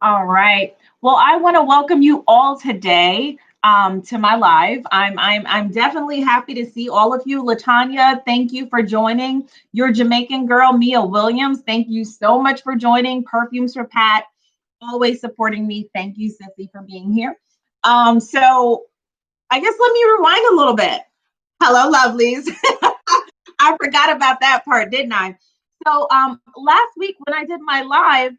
All right. Well, I want to welcome you all today to my live. I'm definitely happy to see all of you. Latanya, thank you for joining. Your Jamaican girl, Mia Williams, thank you so much for joining. Perfumes for Pat, always supporting me. Thank you, Sissy, for being here. So I guess let me rewind a little bit. Hello, lovelies. I forgot about that part, didn't I? So last week when I did my live,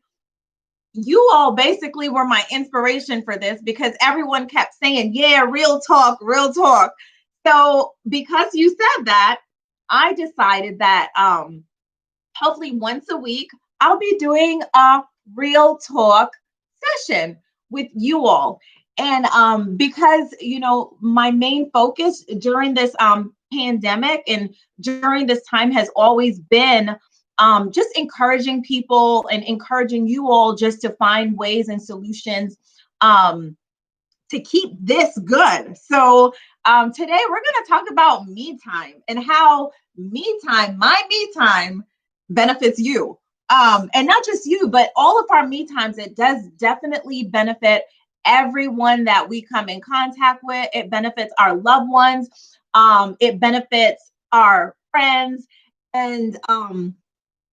you all basically were my inspiration for this because everyone kept saying, yeah, real talk, real talk. So because you said that, I decided that hopefully once a week, I'll be doing a real talk session with you all. And because, my main focus during this pandemic and during this time has always been just encouraging people and encouraging you all just to find ways and solutions um, to keep this good. So today we're going to talk about me time and how my me time benefits you. And not just you, but all of our me times, it does definitely benefit everyone that we come in contact with. It benefits our loved ones. It benefits our friends. And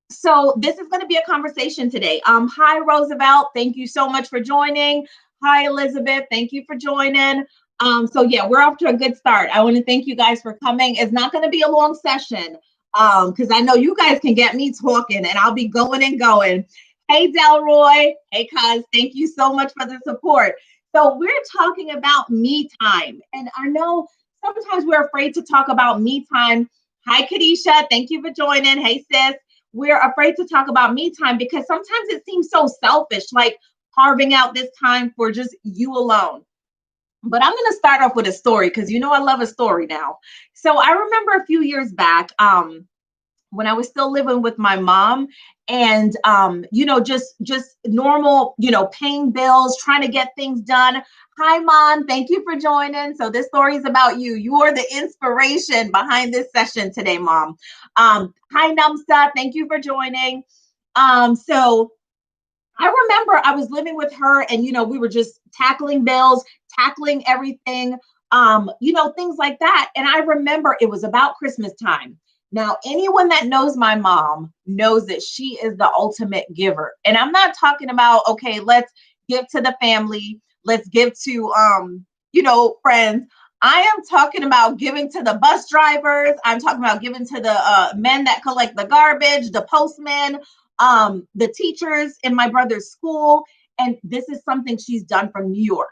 so this is going to be a conversation today. Hi, Roosevelt. Thank you so much for joining. Hi, Elizabeth. Thank you for joining. So yeah, we're off to a good start. I want to thank you guys for coming. It's not going to be a long session because I know you guys can get me talking and I'll be going and going. Hey, Delroy. Hey, Cuz. Thank you so much for the support. So we're talking about me time. And I know sometimes we're afraid to talk about me time. Hi, Kadisha. Thank you for joining. Hey, sis. We're afraid to talk about me time because sometimes it seems so selfish, like carving out this time for just you alone. But I'm going to start off with a story because I love a story now. So I remember a few years back, when I was still living with my mom and just normal, paying bills, trying to get things done. Hi, Mom. Thank you for joining. So this story is about you. You are the inspiration behind this session today, Mom. Hi, Namsa. Thank you for joining. So I remember I was living with her and, we were just tackling bills, tackling everything, things like that. And I remember it was about Christmas time. Now, anyone that knows my mom knows that she is the ultimate giver. And I'm not talking about, okay, let's give to the family, let's give to, friends. I am talking about giving to the bus drivers. I'm talking about giving to the men that collect the garbage, the postmen, the teachers in my brother's school. And this is something she's done from New York.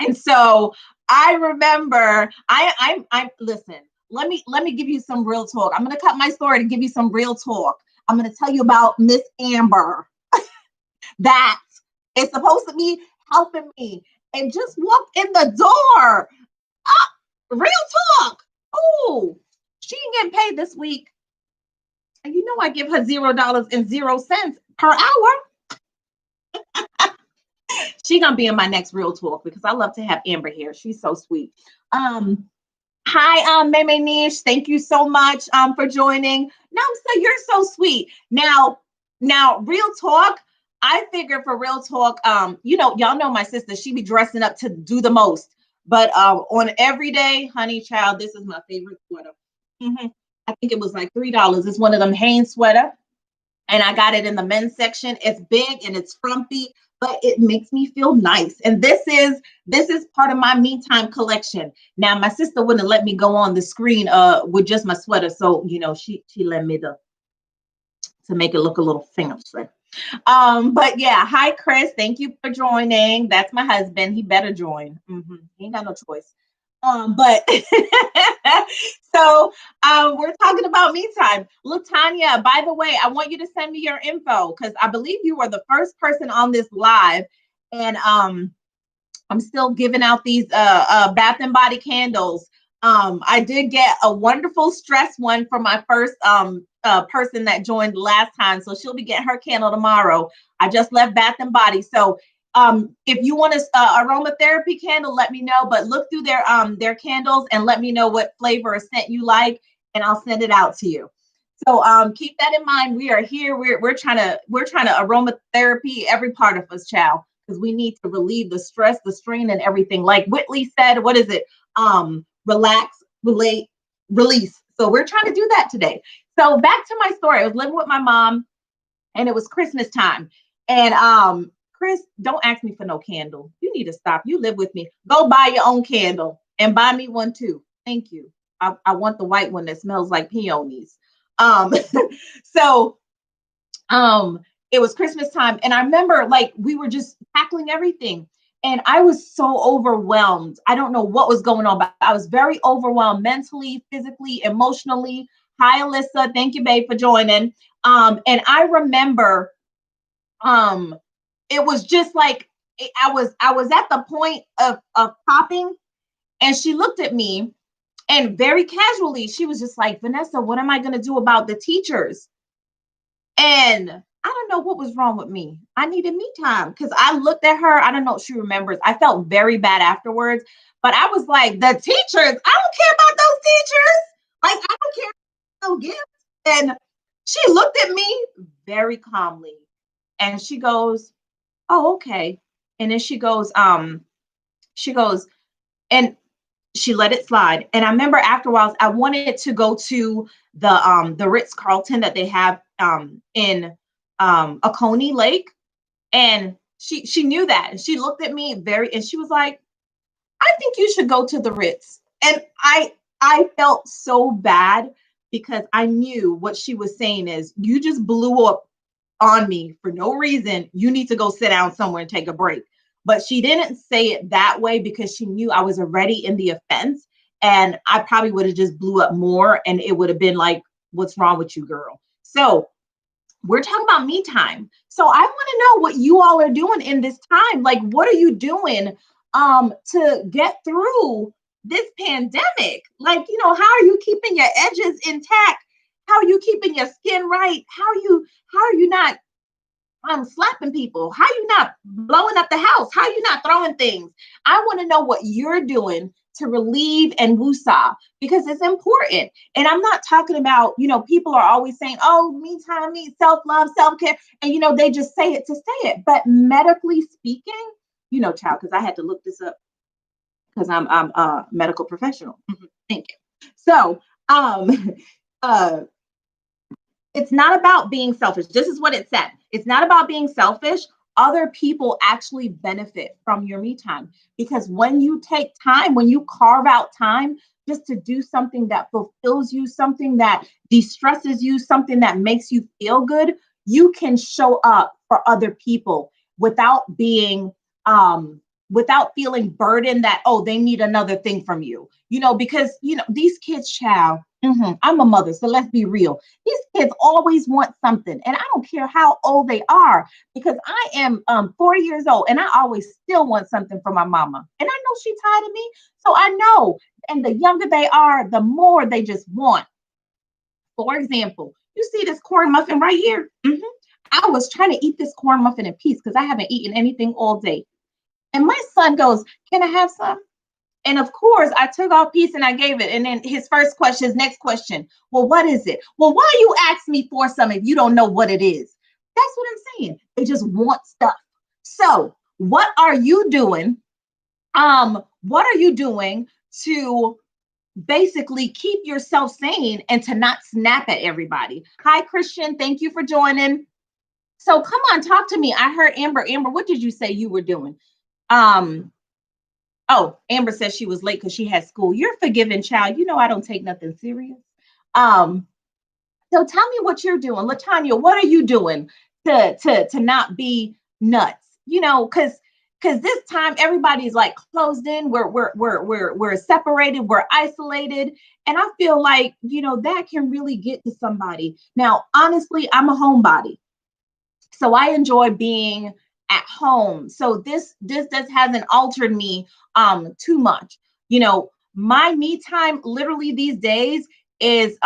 And so I remember I listen, let me give you some real talk. I'm gonna cut my story to give you some real talk. I'm gonna tell you about Miss Amber that is supposed to be helping me and just walked in the door. Ah, real talk. Oh, she ain't getting paid this week. And I give her $0.00 per hour. She gonna be in my next real talk because I love to have Amber here. She's so sweet. Um, Hi, Meme Niche. Thank you so much for joining. No, so you're so sweet. Now, real talk. I figure for real talk, y'all know my sister. She be dressing up to do the most. But on every day, honey, child, this is my favorite sweater. I think it was like $3. It's one of them Hanes sweater, and I got it in the men's section. It's big and it's frumpy, but it makes me feel nice. And this is part of my me time collection. Now my sister wouldn't let me go on the screen with just my sweater, so she let me to make it look a little fancy. But yeah, hi Chris, thank you for joining. That's my husband. He better join. He ain't got no choice. But so we're talking about me time. Latanya, by the way, I want you to send me your info because I believe you were the first person on this live, and I'm still giving out these Bath and Body candles. I did get a wonderful stress one from my first person that joined last time, so she'll be getting her candle tomorrow. I just left Bath and Body, so if you want a aromatherapy candle, let me know. But look through their candles and let me know what flavor or scent you like, and I'll send it out to you. So keep that in mind. We are here. We're trying to aromatherapy every part of us, child, because we need to relieve the stress, the strain, and everything. Like Whitley said, what is it? Relax, relate, release. So we're trying to do that today. So back to my story. I was living with my mom, and it was Christmas time. And Chris, don't ask me for no candle. You need to stop. You live with me. Go buy your own candle and buy me one too. Thank you. I want the white one that smells like peonies. Um, so um it was Christmas time, and I remember like we were just tackling everything. And I was so overwhelmed. I don't know what was going on, but I was very overwhelmed mentally, physically, emotionally. Hi, Alyssa. Thank you, babe, for joining. And I remember um it was just like I was at the point of popping, and she looked at me, and very casually she was just like, Vanessa, what am I going to do about the teachers? And I don't know what was wrong with me. I needed me time because I looked at her. I don't know if she remembers. I felt very bad afterwards, but I was like, the teachers, I don't care about those teachers. Like, I don't care no gifts. And she looked at me very calmly, and she goes, oh, okay. And then she goes, and she let it slide. And I remember after a while, I wanted to go to the Ritz Carlton that they have in Oconee Lake, and she knew that, and she looked at me and she was like, I think you should go to the Ritz. And I felt so bad because I knew what she was saying is, you just blew up on me for no reason. You need to go sit down somewhere and take a break. But she didn't say it that way because she knew I was already in the offense, and I probably would have just blew up more, and it would have been like, what's wrong with you, girl? So we're talking about me time. So I want to know what you all are doing in this time. Like, what are you doing to get through this pandemic? Like, how are you keeping your edges intact? How are you keeping your skin right? How are you not slapping people? How you not blowing up the house? How you not throwing things? I want to know what you're doing to relieve and woosah, because it's important. And I'm not talking about, people are always saying, oh, me time, me self-love, self-care. And, they just say it to say it. But medically speaking, child, because I had to look this up because I'm a medical professional. Thank you. So, uh, it's not about being selfish. This is what it said. It's not about being selfish. Other people actually benefit from your me time, because when you take time, when you carve out time just to do something that fulfills you, something that de-stresses you, something that makes you feel good, you can show up for other people without feeling burdened that, oh, they need another thing from you. Because these kids, child, I'm a mother, so let's be real. These kids always want something, and I don't care how old they are, because I am 40 years old, and I always still want something from my mama. And I know she's tired of me, so I know. And the younger they are, the more they just want. For example, you see this corn muffin right here? I was trying to eat this corn muffin in peace because I haven't eaten anything all day. And my son goes, can I have some? And of course, I took off piece and I gave it. And then his next question, well, what is it? Well, why you ask me for some if you don't know what it is? That's what I'm saying. They just want stuff. So what are you doing? What are you doing to basically keep yourself sane and to not snap at everybody? Hi, Christian. Thank you for joining. So come on, talk to me. I heard Amber. Amber, what did you say you were doing? Oh, Amber says she was late because she had school. You're forgiven, child. I don't take nothing serious. So tell me what you're doing. Latanya, what are you doing to not be nuts? Because this time everybody's like closed in. We're separated, we're isolated. And I feel like, that can really get to somebody. Now, honestly, I'm a homebody. So I enjoy being at home. So this hasn't altered me too much. My me time literally these days is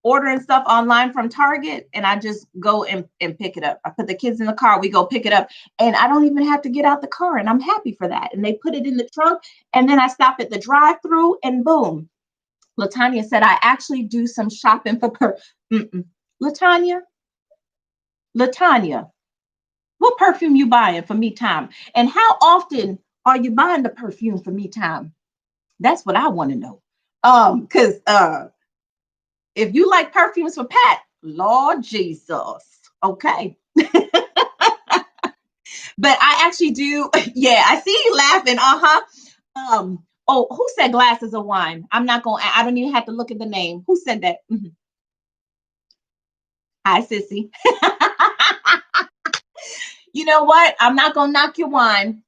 ordering stuff online from Target, and I just go and pick it up. I put the kids in the car, we go pick it up, and I don't even have to get out the car, and I'm happy for that. And they put it in the trunk, and then I stop at the drive-through, and boom, Latanya said, I actually do some shopping for Mm-mm. Latanya, Latanya, what perfume you buying for me time? And how often are you buying the perfume for me time? That's what I want to know. Because if you like perfumes for Pat, Lord Jesus, okay. But I actually do. Yeah, I see you laughing. Oh, who said glasses of wine? I'm not going. I don't even have to look at the name. Who said that? Mhm. Hi, sissy. You know what? I'm not gonna knock your wine.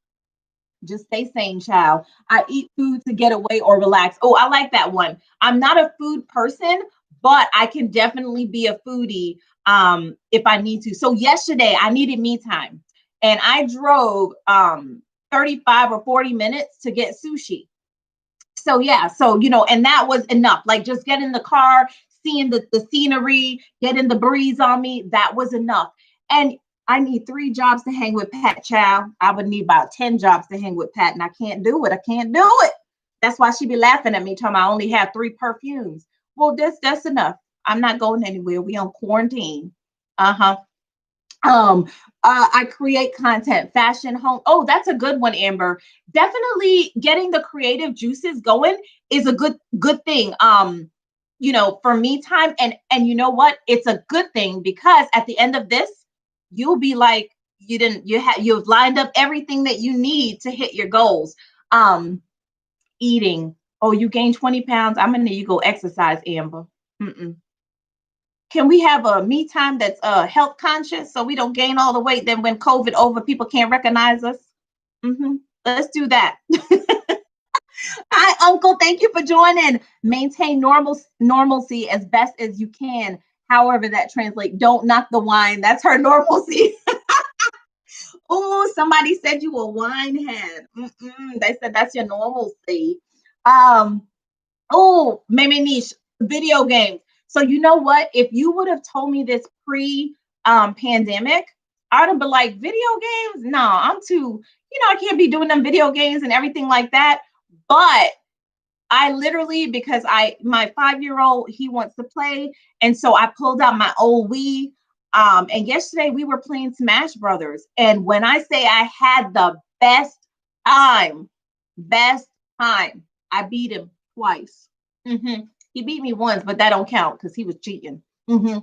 Just stay sane, child. I eat food to get away or relax. Oh, I like that one. I'm not a food person, but I can definitely be a foodie if I need to. So yesterday I needed me time and I drove 35 or 40 minutes to get sushi. So yeah, so and that was enough. Like just get in the car, seeing the scenery, getting the breeze on me, that was enough. And I need 3 jobs to hang with Pat Chow. I would need about 10 jobs to hang with Pat, and I can't do it. I can't do it. That's why she be laughing at me, telling me I only have 3 perfumes. Well, that's enough. I'm not going anywhere. We on quarantine. Uh-huh. um I create content, fashion, home. Oh, that's a good one, Amber. Definitely getting the creative juices going is a good thing. For me time, and you know what, it's a good thing because at the end of this you'll be like, you've lined up everything that you need to hit your goals. Eating. Oh, you gained 20 pounds, I'm gonna need you go exercise, Amber. Mm-mm. Can we have a me time that's health conscious so we don't gain all the weight? Then when COVID over, people can't recognize us. Hmm. Let's do that. Hi, Uncle. Thank you for joining. Maintain normalcy as best as you can. However, that translates. Don't knock the wine. That's her normalcy. Oh, somebody said you a wine head. Mm-mm. They said that's your normalcy. Um, Oh, maybe niche video games. So you know what? If you would have told me this pre pandemic, I'd have been like, video games? No, I'm too, I can't be doing them video games and everything like that. But I literally, because my 5-year-old, he wants to play. And so I pulled out my old Wii. And yesterday we were playing Smash Brothers. And when I say I had the time, best time, I beat him twice. Hmm. He beat me once, but that don't count because he was cheating. Hmm.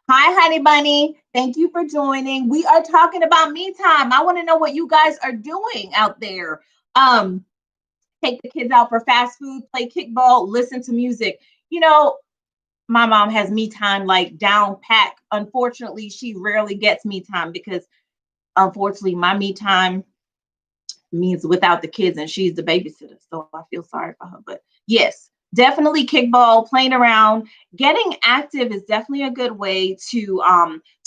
Hi, honey bunny. Thank you for joining. We are talking about me time. I want to know what you guys are doing out there. Um, Take the kids out for fast food, play kickball, listen to music. You know, my mom has me time like down pack. Unfortunately, she rarely gets me time because unfortunately my me time means without the kids and she's the babysitter. So I feel sorry for her. But yes, definitely kickball, playing around, getting active is definitely a good way to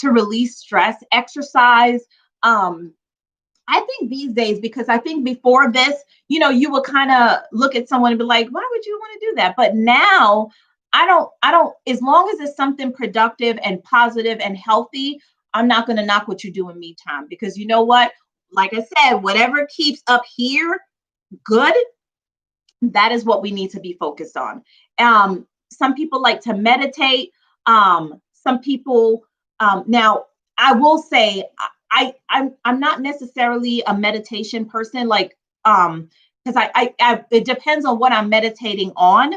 release stress. Exercise. I think these days, because I think before this, you would kind of look at someone and be like, why would you want to do that? But now I don't, as long as it's something productive and positive and healthy, I'm not going to knock what you do in me time because you know what? Like I said, whatever keeps up here good, that is what we need to be focused on. Some people like to meditate. Some people, now I will say, I'm not necessarily a meditation person, like, because it depends on what I'm meditating on.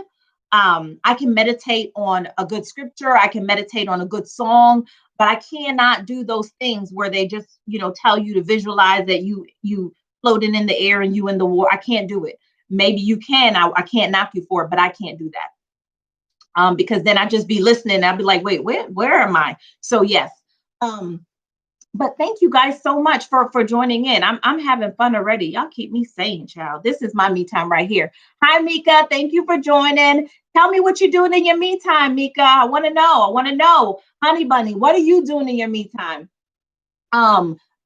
I can meditate on a good scripture, I can meditate on a good song, but I cannot do those things where they just, tell you to visualize that you floating in the air and you in the water. I can't do it. Maybe you can. I can't knock you for it, but I can't do that. Because then I just be listening. I'll be like, wait, where am I? So yes. Um, but thank you guys so much for joining in. I'm having fun already. Y'all keep me sane, child. This is my me time right here. Hi, Mika. Thank you for joining. Tell me what you're doing in your me time, Mika. I want to know. I want to know. Honey Bunny, what are you doing in your me time?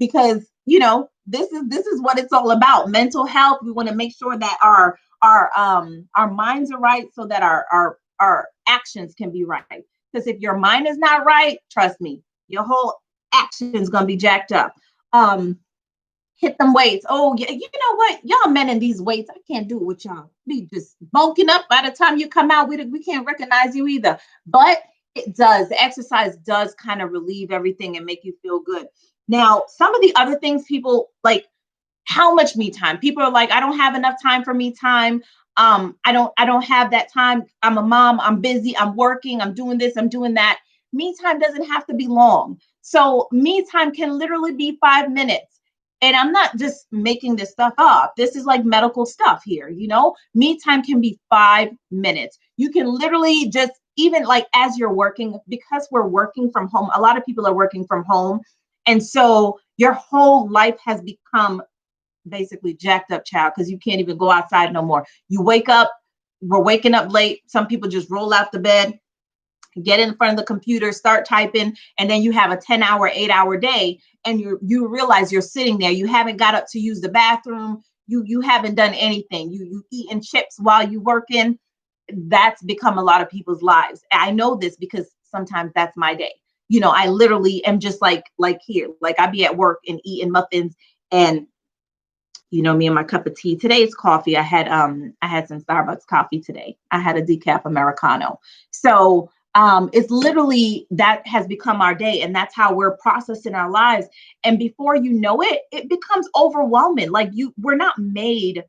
Because this is what it's all about. Mental health. We want to make sure that our minds are right so that our actions can be right. Because if your mind is not right, trust me, your whole action is going to be jacked up. um hit them weights. Oh, yeah, you know what? Y'all men in these weights, I can't do it with y'all. Be just bulking up. By the time you come out, we can't recognize you either. But it does. The exercise does kind of relieve everything and make you feel good. Now, some of the other things people like, how much me time? People are like, I don't have enough time for me time. I don't have that time. I'm a mom, I'm busy, I'm working, I'm doing this, I'm doing that. Me time doesn't have to be long. So me time can literally be 5 minutes. And I'm not just making this stuff up. This is like medical stuff here, you know? Me time can be 5 minutes. You can literally just, even like as you're working, because we're working from home, a lot of people are working from home. And so your whole life has become basically jacked up, child, because you can't even go outside no more. You wake up, we're waking up late. Some people just roll out the bed, get in front of the computer, start typing, and then you have a 10-hour, 8-hour day, and you realize you're sitting there. You haven't got up to use the bathroom. You haven't done anything. You eating chips while you working. That's become a lot of people's lives. I know this because sometimes that's my day. You know, I literally am just like here, like I be at work and eating muffins and me and my cup of tea. Today's coffee. I had some Starbucks coffee today. I had a decaf Americano. So it's literally that has become our day, and that's how we're processing our lives. And before you know it, it becomes overwhelming. Like we're not made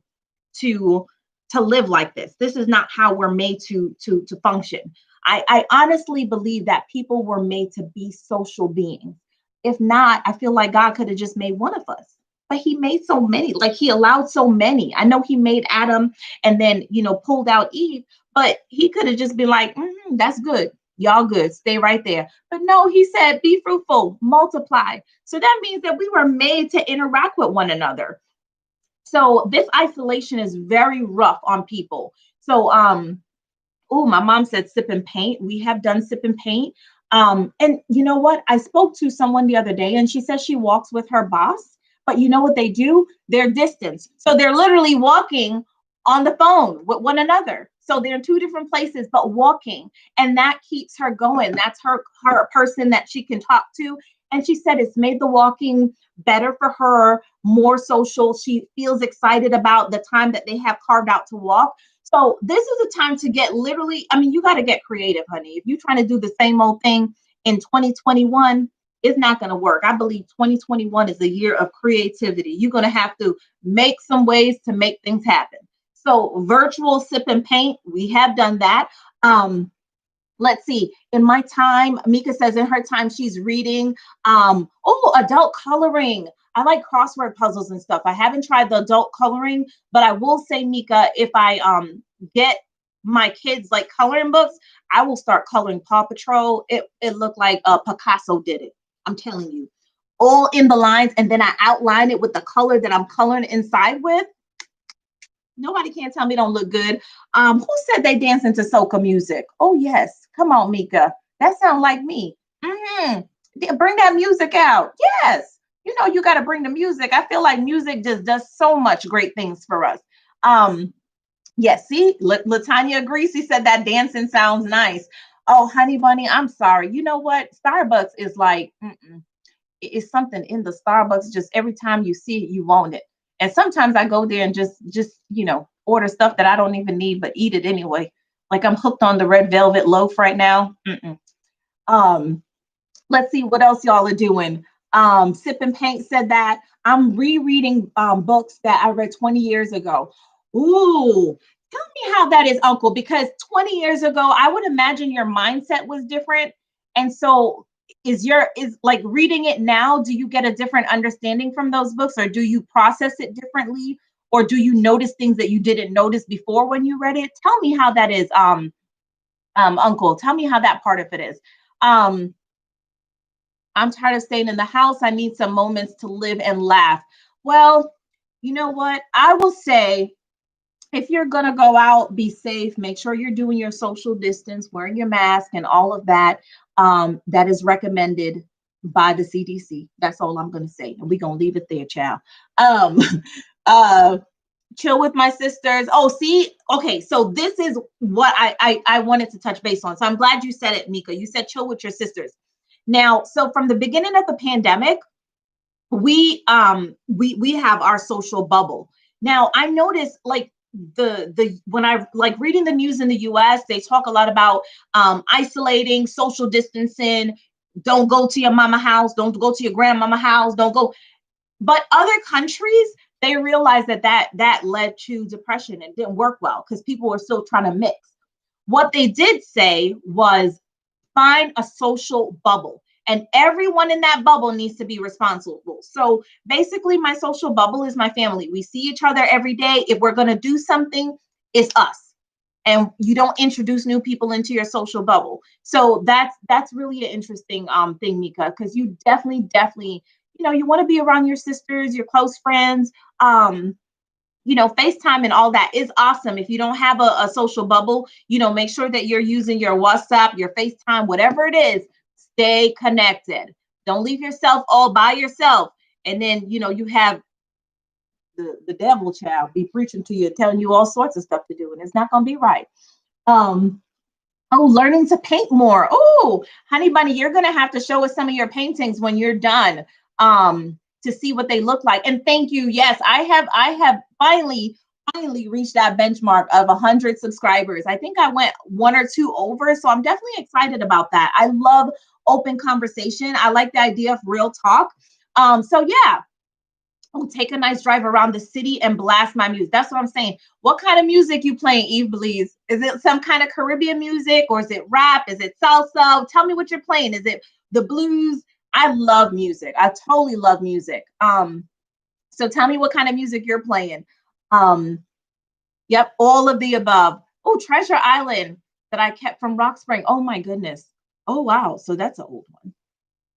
to live like this. This is not how we're made to function. I honestly believe that people were made to be social beings. If not, I feel like God could have just made one of us. But he made so many, like he allowed so many. I know he made Adam and then, pulled out Eve, but he could have just been like, that's good. Y'all good. Stay right there. But no, he said, be fruitful, multiply. So that means that we were made to interact with one another. So this isolation is very rough on people. So oh, my mom said sip and paint. We have done sip and paint. And you know what? I spoke to someone the other day and she says she walks with her boss, but you know what they do? They're distance. So they're literally walking on the phone with one another. So they're in two different places, but walking. And that keeps her going. That's her person that she can talk to. And she said it's made the walking better for her, more social. She feels excited about the time that they have carved out to walk. So this is a time to get literally, I mean, you got to get creative, honey. If you're trying to do the same old thing in 2021, it's not going to work. I believe 2021 is a year of creativity. You're going to have to make some ways to make things happen. So virtual sip and paint, we have done that. Let's see. In my time, Mika says in her time, she's reading. Adult coloring. I like crossword puzzles and stuff. I haven't tried the adult coloring, but I will say, Mika, if I get my kids like coloring books, I will start coloring Paw Patrol. It looked like Picasso did it. I'm telling you, all in the lines, and then I outline it with the color that I'm coloring inside with. Nobody can tell me don't look good. Who said they dancing to soca music? Oh yes, come on, Mika. That sounds like me. Bring that music out. Yes, you got to bring the music. I feel like music just does so much great things for us. Yes, see, Latanya agrees. She said that dancing sounds nice. Oh, honey bunny, I'm sorry. You know what? Starbucks is like, it's something in the Starbucks. Just every time you see it, you want it. And sometimes I go there and just order stuff that I don't even need, but eat it anyway. Like I'm hooked on the red velvet loaf right now. Let's see what else y'all are doing. Sip and Paint said that I'm rereading books that I read 20 years ago. Ooh, tell me how that is, Uncle, because 20 years ago, I would imagine your mindset was different. And so is like reading it now, do you get a different understanding from those books, or do you process it differently, or do you notice things that you didn't notice before when you read it? Tell me how that is, Uncle. Tell me how that part of it is. I'm tired of staying in the house. I need some moments to live and laugh. Well, you know what? I will say, if you're going to go out, be safe, make sure you're doing your social distance, wearing your mask and all of that. That is recommended by the CDC. That's all I'm going to say. And we're going to leave it there, child. Chill with my sisters. Oh, see, okay. So this is what I wanted to touch base on. So I'm glad you said it, Mika. You said chill with your sisters. Now, so from the beginning of the pandemic, we have our social bubble. Now I notice like the when I like reading the news in the US, they talk a lot about isolating, social distancing, don't go to your mama house, don't go to your grandmama house, don't go. But other countries, they realized that that led to depression and didn't work well because people were still trying to mix. What they did say was find a social bubble. And everyone in that bubble needs to be responsible. So basically, my social bubble is my family. We see each other every day. If we're going to do something, it's us. And you don't introduce new people into your social bubble. So that's really an interesting thing, Mika, because you definitely, you want to be around your sisters, your close friends. FaceTime and all that is awesome. If you don't have a social bubble, make sure that you're using your WhatsApp, your FaceTime, whatever it is, stay connected. Don't leave yourself all by yourself. And then, you have the devil child be preaching to you, telling you all sorts of stuff to do, and it's not going to be right. Learning to paint more. Oh, honey bunny, you're going to have to show us some of your paintings when you're done. To see what they look like. And thank you. Yes, I have finally reached that benchmark of 100 subscribers. I think I went one or two over, so I'm definitely excited about that. I love open conversation. I like the idea of real talk. So yeah. Take a nice drive around the city and blast my music. That's what I'm saying. What kind of music you playing, Eve Bleeds? Is it some kind of Caribbean music, or is it rap? Is it salsa? Tell me what you're playing. Is it the blues? I love music. I totally love music. So tell me what kind of music you're playing. Yep, all of the above. Oh, Treasure Island that I kept from Rock Spring. Oh my goodness. Oh wow. So that's an old one.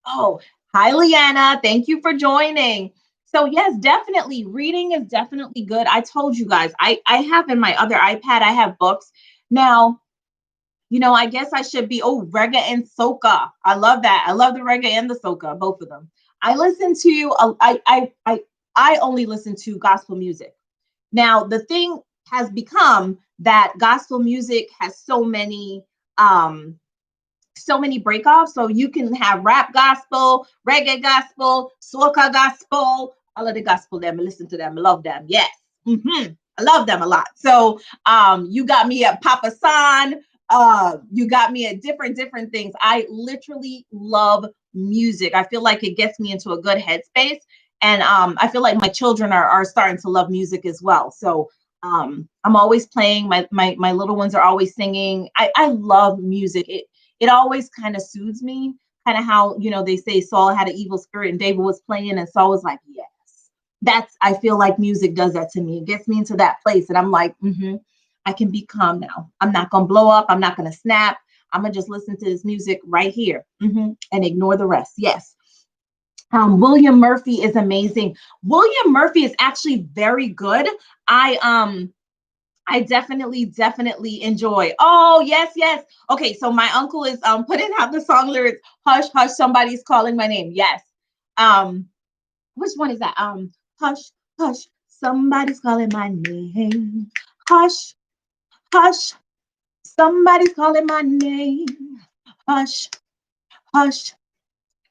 Oh, hi, Leanna. Thank you for joining. So yes, definitely. Reading is definitely good. I told you guys, I have in my other iPad, I have books. Now, I guess I should be, reggae and soca. I love that. I love the reggae and the soca, both of them. I listen to, I only listen to gospel music. Now, the thing has become that gospel music has so many breakoffs. So you can have rap gospel, reggae gospel, soca gospel, all of the gospel them. I listen to them. I love them. Yes. I love them a lot. So you got me at Papa San. You got me at different things. I literally love music. I feel like it gets me into a good headspace. And I feel like my children are starting to love music as well. So I'm always playing. My little ones are always singing. I love music. It always kind of soothes me, kind of how, they say Saul had an evil spirit and David was playing and Saul was like, yes, I feel like music does that to me. It gets me into that place. And I'm like, I can be calm now. I'm not going to blow up. I'm not going to snap. I'm going to just listen to this music right here and ignore the rest. Yes. William Murphy is amazing. William Murphy is actually very good. I definitely enjoy. Oh, yes, yes. Okay, so my uncle is putting out the song lyrics. Hush, hush, somebody's calling my name. Yes. Which one is that? Hush, hush, somebody's calling my name. Hush, hush, somebody's calling my name. Hush, hush,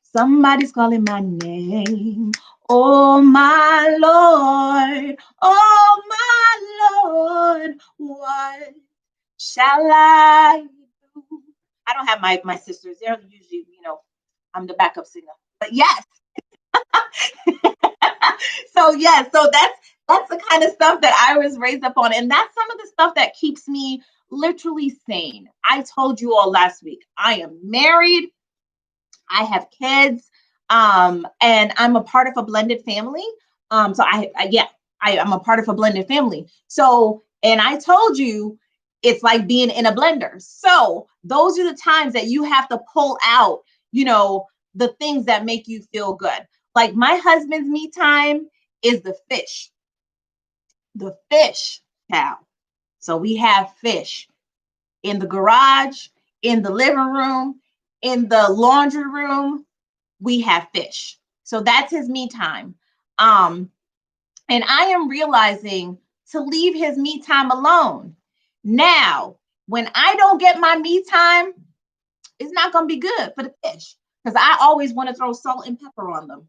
somebody's calling my name. Oh my Lord, oh my Lord, what shall I do? I don't have my sisters. They're usually, I'm the backup singer. But yes. So that's the kind of stuff that I was raised up on. And that's some of the stuff that keeps me literally sane. I told you all last week, I am married. I have kids. And I'm a part of a blended family. So I am a part of a blended family. So, and I told you, it's like being in a blender. So those are the times that you have to pull out, the things that make you feel good. Like my husband's me time is the fish cow. So we have fish in the garage, in the living room, in the laundry room, we have fish. So that's his me time. And I am realizing to leave his me time alone. Now, when I don't get my me time, it's not going to be good for the fish because I always want to throw salt and pepper on them.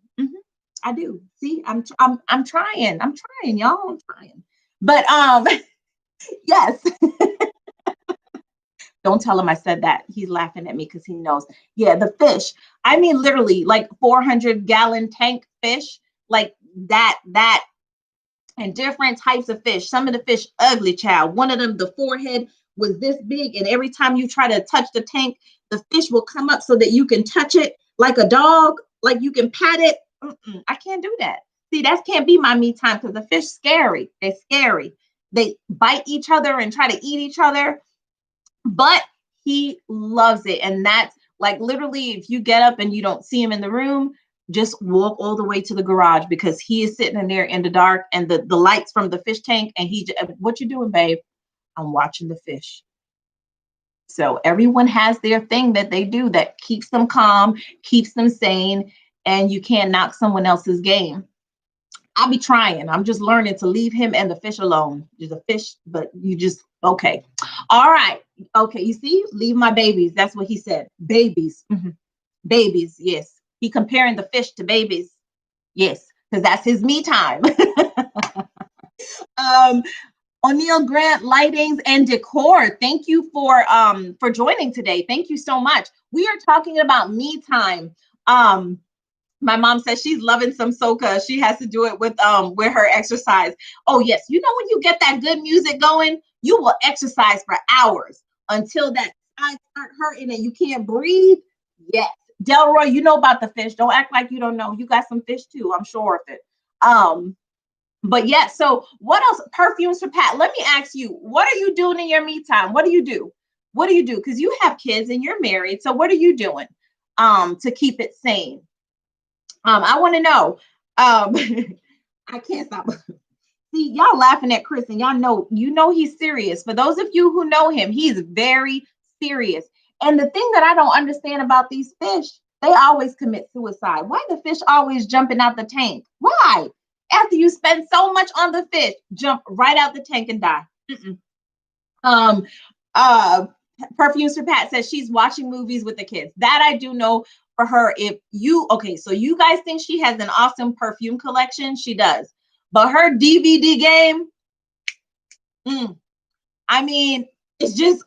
I do. See, I'm trying. I'm trying, y'all. I'm trying. But yes. Don't tell him I said that. He's laughing at me because he knows. Yeah, the fish. I mean, literally, like 400-gallon tank fish, like that, and different types of fish. Some of the fish ugly, child. One of them, the forehead was this big, and every time you try to touch the tank, the fish will come up so that you can touch it like a dog, like you can pat it. I can't do that. See, that can't be my me time because the fish scary. They're scary. They bite each other and try to eat each other, but he loves it. And that's like literally, if you get up and you don't see him in the room, just walk all the way to the garage because he is sitting in there in the dark and the lights from the fish tank. And what you doing, babe? I'm watching the fish. So everyone has their thing that they do that keeps them calm, keeps them sane, and you can't knock someone else's game. I'll be trying. I'm just learning to leave him and the fish alone. There's a fish, but you just okay. All right. Okay. You see, leave my babies. That's what he said. Babies. Babies. Yes. He comparing the fish to babies. Yes, because that's his me time. um, O'Neill Grant, lightings and decor. Thank you for joining today. Thank you so much. We are talking about me time. My mom says she's loving some soca. She has to do it with her exercise. Oh yes, you know when you get that good music going, you will exercise for hours until that eyes start hurting and you can't breathe. Yes, Delroy, you know about the fish. Don't act like you don't know. You got some fish too. I'm sure of it. But yeah. So what else? Perfumes for Pat. Let me ask you, what are you doing in your me time? What do you do? What do you do? Because you have kids and you're married. So what are you doing to keep it sane? I want to know. I can't stop. See, y'all laughing at Chris, and y'all know, he's serious. For those of you who know him, he's very serious. And the thing that I don't understand about these fish, they always commit suicide. Why the fish always jumping out the tank? Why? After you spend so much on the fish, jump right out the tank and die. Um, uh, Perfumes for Pat says she's watching movies with the kids. That I do know for her. Okay, so you guys think she has an awesome perfume collection? She does. But her DVD game, I mean, it's just,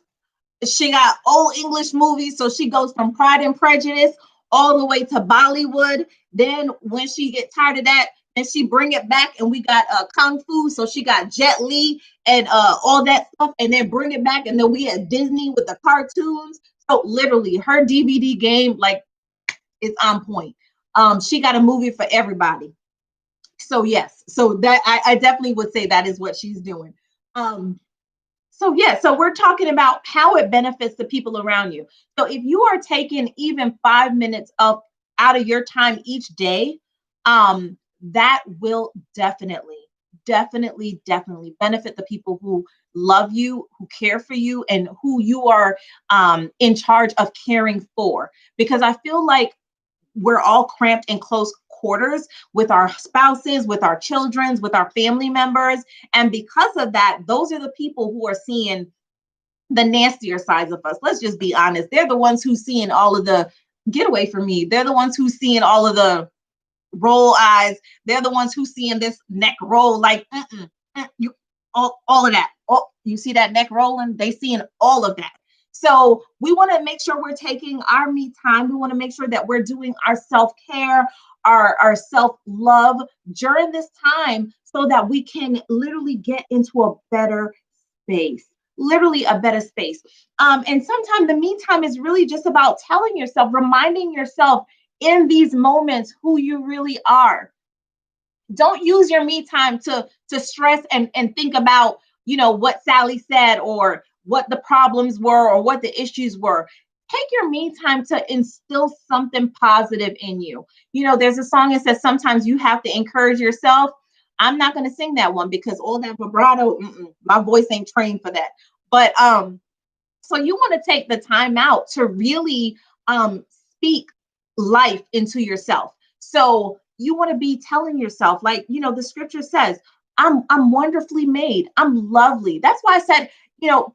she got old English movies. So she goes from Pride and Prejudice all the way to Bollywood. Then when she get tired of that, and she bring it back, and we got Kung Fu. So she got Jet Li and all that stuff, and then bring it back. And then we had Disney with the cartoons. So literally her DVD game, like, is on point. She got a movie for everybody. So yes, so that I definitely would say that is what she's doing. So yeah, so we're talking about how it benefits the people around you. So if you are taking even 5 minutes out of your time each day, that will definitely benefit the people who love you, who care for you, and who you are in charge of caring for. Because I feel like we're all cramped in close quarters with our spouses, with our children, with our family members. And because of that, those are the people who are seeing the nastier sides of us. Let's just be honest. They're the ones who seeing all of the get away from me. They're the ones who seeing all of the roll eyes. They're the ones who seeing this neck roll like you all of that. Oh, you see that neck rolling? They seeing all of that. So we want to make sure we're taking our me time. We want to make sure that we're doing our self-care, our self-love during this time so that we can literally get into a better space. Literally a better space. And sometimes the me time is really just about telling yourself, reminding yourself in these moments who you really are. Don't use your me time to stress and think about, what Sally said or what the problems were or what the issues were. Take your me time to instill something positive in you. There's a song that says sometimes you have to encourage yourself. I'm not going to sing that one because all that vibrato, my voice ain't trained for that. But so you want to take the time out to really speak life into yourself. So you want to be telling yourself, like, the scripture says, I'm wonderfully made. I'm lovely. That's why I said,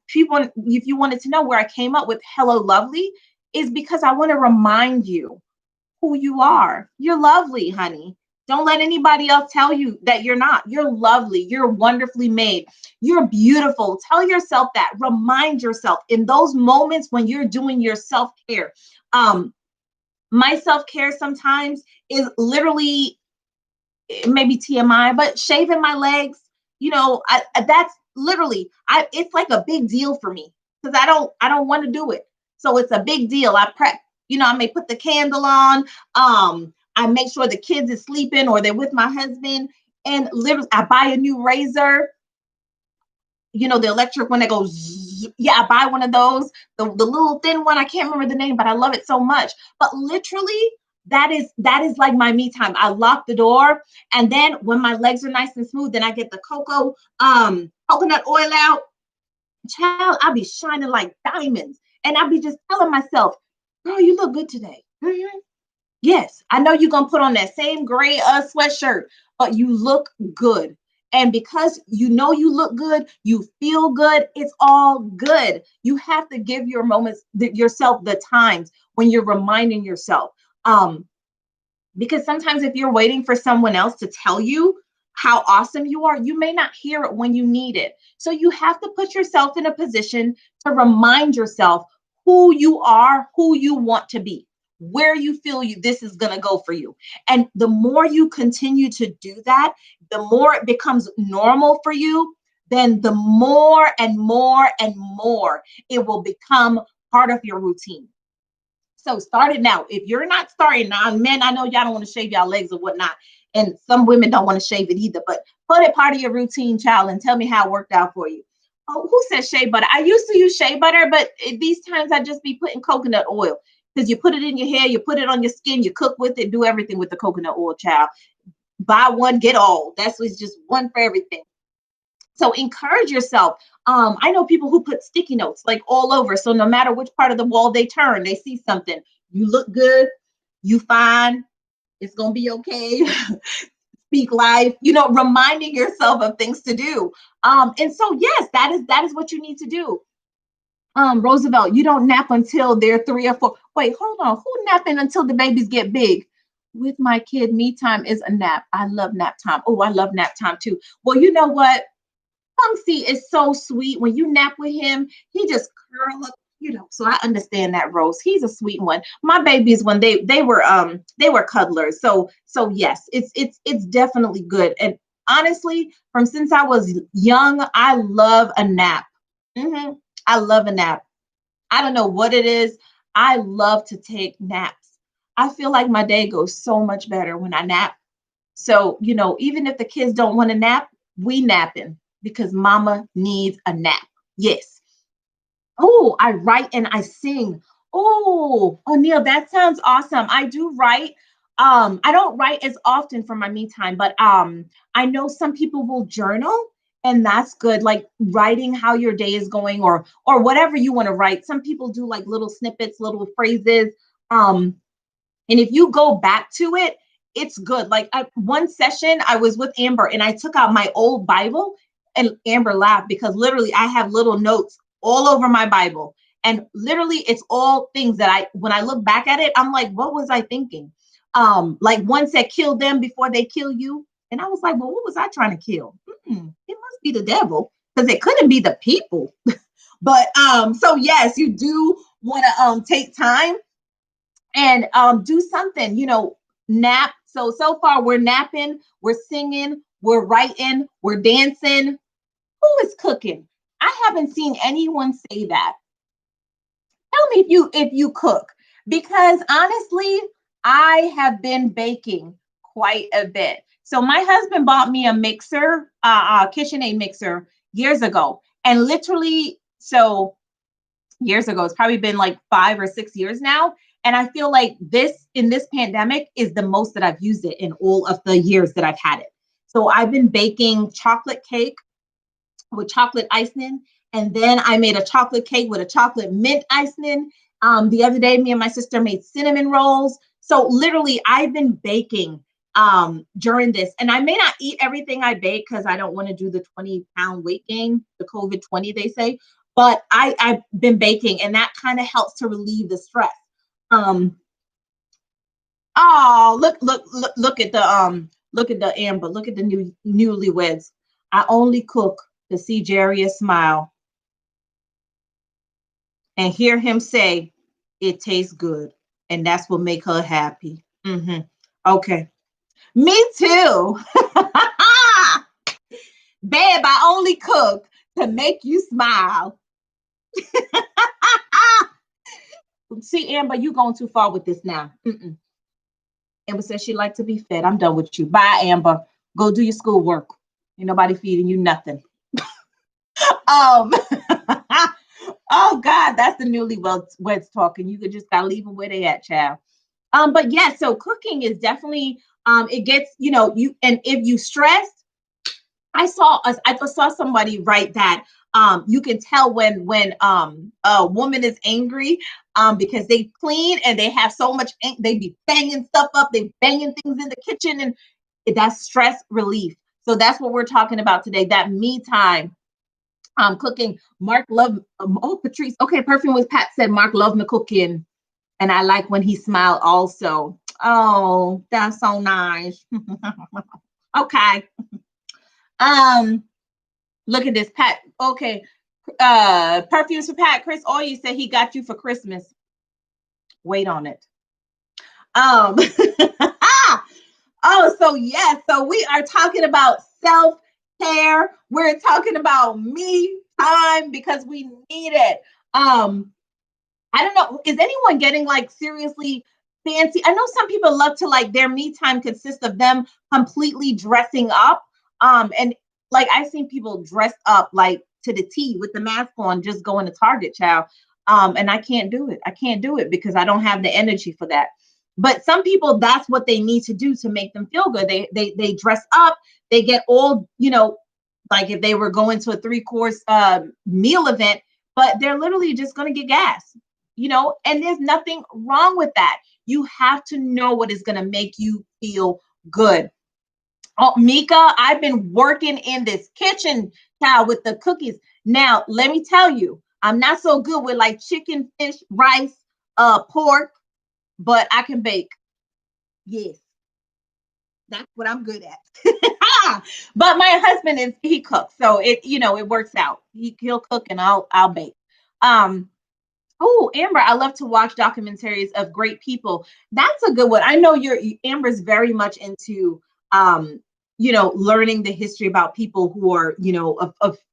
people, if you wanted to know where I came up with hello lovely, is because I want to remind you who you are. You're lovely, honey. Don't let anybody else tell you that you're not. You're lovely. You're wonderfully made. You're beautiful. Tell yourself that. Remind yourself in those moments when you're doing your self care. Um, my self care sometimes is literally, maybe TMI, but shaving my legs. That's literally, it's like a big deal for me because I don't want to do it. So it's a big deal. I prep. I may put the candle on. I make sure the kids are sleeping or they're with my husband, and literally I buy a new razor, the electric one that goes yeah, I buy one of those, the little thin one. I can't remember the name, but I love it so much. But literally, that is like my me time. I lock the door, and then when my legs are nice and smooth, then I get the coconut oil out. Child, I'll be shining like diamonds, and I'll be just telling myself, girl, you look good today. Mhm. Yes, I know you're gonna put on that same gray sweatshirt, but you look good. And because you know you look good, you feel good, it's all good. You have to give yourself the times when you're reminding yourself. Um, because sometimes if you're waiting for someone else to tell you how awesome you are, you may not hear it when you need it. So you have to put yourself in a position to remind yourself who you are, who you want to be, where you feel this is going to go for you. And the more you continue to do that, the more it becomes normal for you, then the more and more and more it will become part of your routine. So start it now. If you're not starting now, men, I know y'all don't want to shave y'all legs or whatnot, and some women don't want to shave it either. But put it part of your routine, child, and tell me how it worked out for you. Oh, who said shea butter? I used to use shea butter, but these times I just be putting coconut oil because you put it in your hair, you put it on your skin, you cook with it, do everything with the coconut oil, child. Buy one, get all. That's what's just one for everything. So encourage yourself. I know people who put sticky notes like all over. So no matter which part of the wall they turn, they see something. You look good, you fine, it's gonna be okay. Speak life, reminding yourself of things to do. And so yes, that is what you need to do. Roosevelt, you don't nap until they're 3 or 4. Wait, hold on. Who napping until the babies get big? With my kid, me time is a nap. I love nap time. Oh, I love nap time too. Well, you know what? Punksy is so sweet. When you nap with him, he just curl up, So I understand that, Rose. He's a sweet one. My babies, when they were cuddlers. So yes, it's definitely good. And honestly, from since I was young, I love a nap. hmm I love a nap. I don't know what it is. I love to take naps. I feel like my day goes so much better when I nap. So, even if the kids don't want to nap, we napping because mama needs a nap. Yes. Oh, I write and I sing. Oh, Neil, that sounds awesome. I do write. I don't write as often for my me time, but I know some people will journal, and that's good. Like writing how your day is going, or whatever you want to write. Some people do like little snippets, little phrases. Um, and if you go back to it, it's good. Like one session, I was with Amber and I took out my old Bible, and Amber laughed because literally I have little notes all over my Bible. And literally it's all things that when I look back at it, I'm like, what was I thinking? Like one said, kill them before they kill you. And I was like, well, what was I trying to kill? It must be the devil because it couldn't be the people. But so yes, you do want to take time and do something, nap. So far we're napping, we're singing, we're writing, we're dancing. Who is cooking? I haven't seen anyone say that. Tell me if you cook, because honestly, I have been baking quite a bit. So my husband bought me a mixer, KitchenAid mixer years ago, and literally, so years ago. It's probably been like 5 or 6 years now. And I feel like this in this pandemic is the most that I've used it in all of the years that I've had it. So I've been baking chocolate cake with chocolate icing. And then I made a chocolate cake with a chocolate mint icing. The other day, me and my sister made cinnamon rolls. So literally, I've been baking during this. And I may not eat everything I bake because I don't want to do the 20-pound weight gain, the COVID 20, they say. But I've been baking, and that kind of helps to relieve the stress. Um, oh, look at the Look at the Amber. Look at the newlyweds. I only cook to see Jerry smile and hear him say, "It tastes good," and that's what make her happy. Okay, me too. Babe, I only cook to make you smile. See, Amber, you going too far with this now. Amber says she like to be fed. I'm done with you. Bye, Amber. Go do your schoolwork. Ain't nobody feeding you nothing. Um, oh God, that's the newlyweds talking. You could just gotta leave them where they at, child. But yeah, so cooking is definitely it gets, you, and if you stress, I saw somebody write that you can tell when a woman is angry because they clean and they have so much they be banging stuff up, they banging things in the kitchen, and that's stress relief. So that's what we're talking about today. That me time. Cooking. Mark love. Oh, Patrice. Okay, perfume was Pat said. Mark loved me cooking, and I like when he smiled also. Oh, that's so nice. Okay. Um, Look at this, Pat. Okay. Perfumes for Pat. Chris Oye said he got you for Christmas. Wait on it. Um oh, so yes, so we are talking about self-care. We're talking about me time because we need it. I don't know. Is anyone getting like seriously fancy? I know some people love to like their me time consists of them completely dressing up. And like I've seen people dress up like to the T with the mask on, just going to Target, child. And I can't do it. I can't do it because I don't have the energy for that. But some people, that's what they need to do to make them feel good. They dress up, they get all, like if they were going to a 3-course meal event, but they're literally just going to get gas, and there's nothing wrong with that. You have to know what is going to make you feel good. Oh, Mika, I've been working in this kitchen, child, with the cookies. Now, let me tell you, I'm not so good with like chicken, fish, rice, pork, but I can bake. Yes, that's what I'm good at. But my husband he cooks, so it works out. He'll cook and I'll bake. Um, Oh, Amber, I love to watch documentaries of great people. That's a good one. I know Amber's very much into learning the history about people who are,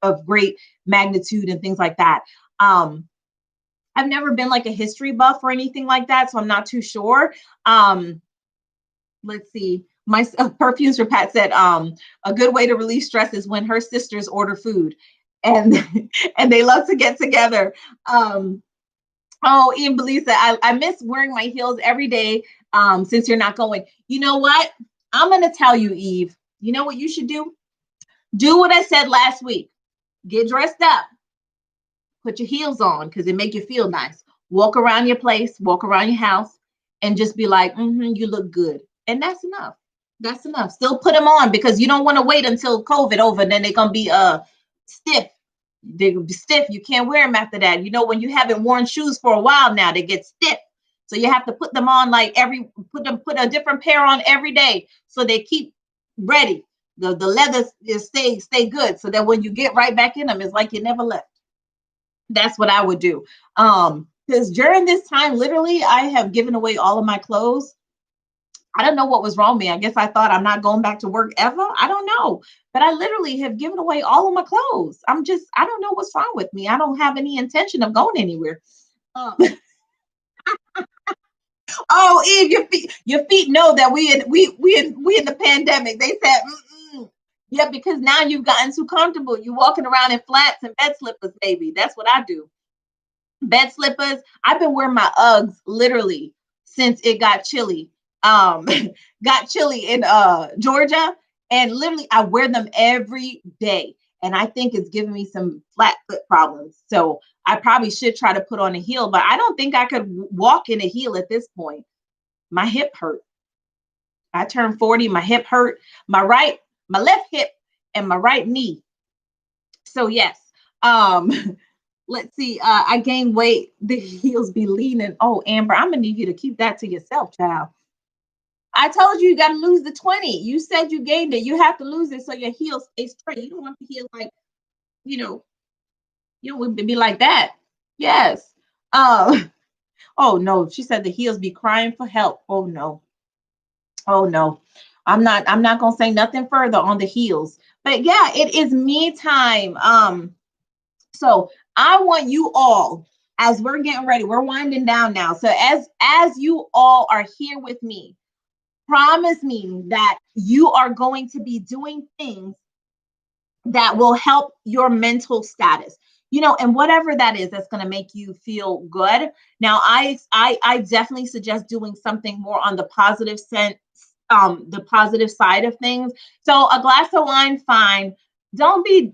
of great magnitude and things like that. I've never been like a history buff or anything like that, so I'm not too sure. Let's see. My perfumes for Pat said a good way to release stress is when her sisters order food and and they love to get together. Oh, Ian Belisa, I miss wearing my heels every day since you're not going. You know what? I'm going to tell you, Eve. You know what you should do? Do what I said last week. Get dressed up. Put your heels on because it make you feel nice. Walk around your place, walk around your house, and just be like, you look good. And that's enough. That's enough. Still put them on because you don't want to wait until COVID over. And then they're going to be stiff. They will be stiff. You can't wear them after that. When you haven't worn shoes for a while now, they get stiff. So you have to put them on like put a different pair on every day so they keep ready. The leather is stay good so that when you get right back in them, it's like you never left. That's what I would do. Because during this time, literally, I have given away all of my clothes. I don't know what was wrong with me. I guess I thought I'm not going back to work ever. I don't know. But I literally have given away all of my clothes. I don't know what's wrong with me. I don't have any intention of going anywhere. Um, oh, Eve, your feet know that we in the pandemic. They said, yeah, because now you've gotten too comfortable. You're walking around in flats and bed slippers, baby. That's what I do. Bed slippers. I've been wearing my Uggs literally since it got chilly. Um, got chilly in Georgia, and literally I wear them every day. And I think it's giving me some flat foot problems. So I probably should try to put on a heel, but I don't think I could walk in a heel at this point. My hip hurt. I turned 40, my hip hurt, my left hip and my right knee. So yes. Um, let's see. I gained weight. The heels be leaning. Oh, Amber, I'm gonna need you to keep that to yourself, child. I told you you got to lose the 20. You said you gained it. You have to lose it so your heels stay straight. You don't want the heel like, you know, you would be like that. Yes. Um, oh no, she said the heels be crying for help. Oh no. Oh no. I'm not gonna say nothing further on the heels. But yeah, it is me time. So I want you all, as we're getting ready, we're winding down now. So as you all are here with me, promise me that you are going to be doing things that will help your mental status, and whatever that is, that's going to make you feel good. Now I definitely suggest doing something more on the positive sense, the positive side of things. So a glass of wine, fine. Don't be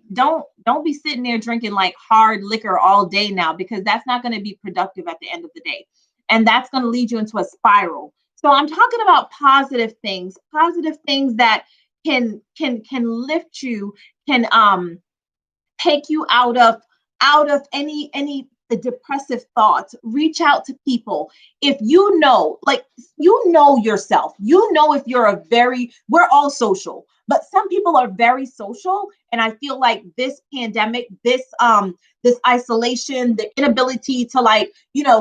sitting there drinking like hard liquor all day now, because that's not going to be productive at the end of the day, and that's going to lead you into a spiral. So I'm talking about positive things that can lift you, can take you out of any depressive thoughts. Reach out to people. If yourself, if you're we're all social, but some people are very social, and I feel like this pandemic, this isolation, the inability to